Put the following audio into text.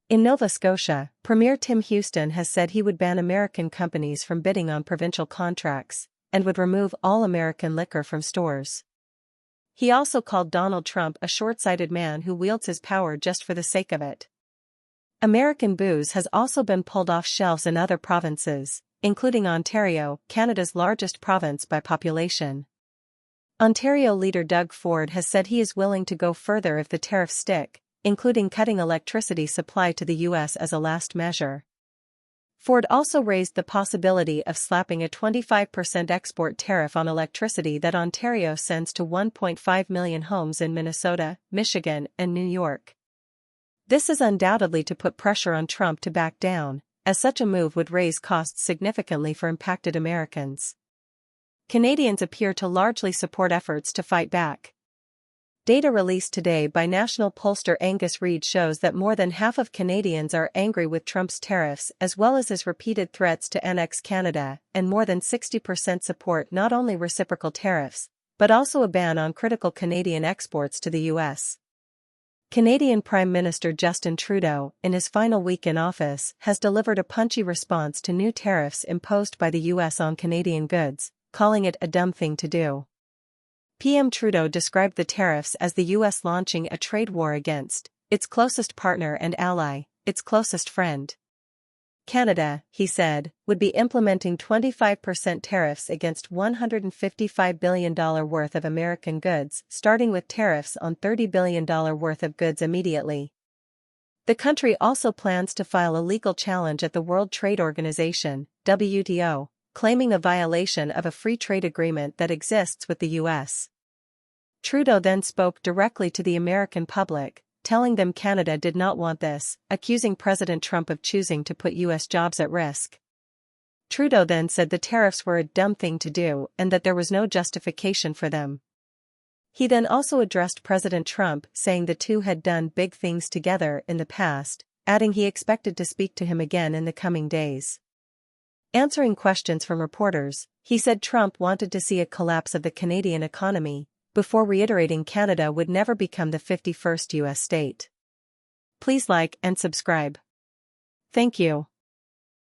In Nova Scotia, Premier Tim Houston has said he would ban American companies from bidding on provincial contracts, and would remove all American liquor from stores. He also called Donald Trump a short-sighted man who wields his power just for the sake of it. American booze has also been pulled off shelves in other provinces, including Ontario, Canada's largest province by population. Ontario leader Doug Ford has said he is willing to go further if the tariffs stick, including cutting electricity supply to the U.S. as a last measure. Ford also raised the possibility of slapping a 25% export tariff on electricity that Ontario sends to 1.5 million homes in Minnesota, Michigan, and New York. This is undoubtedly to put pressure on Trump to back down, as such a move would raise costs significantly for impacted Americans. Canadians appear to largely support efforts to fight back. Data released today by national pollster Angus Reid shows that more than half of Canadians are angry with Trump's tariffs as well as his repeated threats to annex Canada, and more than 60% support not only reciprocal tariffs, but also a ban on critical Canadian exports to the U.S. Canadian Prime Minister Justin Trudeau, in his final week in office, has delivered a punchy response to new tariffs imposed by the U.S. on Canadian goods, calling it a dumb thing to do. PM Trudeau described the tariffs as the U.S. launching a trade war against its closest partner and ally, its closest friend. Canada, he said, would be implementing 25% tariffs against $155 billion worth of American goods, starting with tariffs on $30 billion worth of goods immediately. The country also plans to file a legal challenge at the World Trade Organization, WTO, claiming a violation of a free trade agreement that exists with the U.S. Trudeau then spoke directly to the American public, telling them Canada did not want this, accusing President Trump of choosing to put U.S. jobs at risk. Trudeau then said the tariffs were a dumb thing to do and that there was no justification for them. He then also addressed President Trump, saying the two had done big things together in the past, adding he expected to speak to him again in the coming days. Answering questions from reporters, he said Trump wanted to see a collapse of the Canadian economy, before reiterating Canada would never become the 51st U.S. state. Please like and subscribe. Thank you.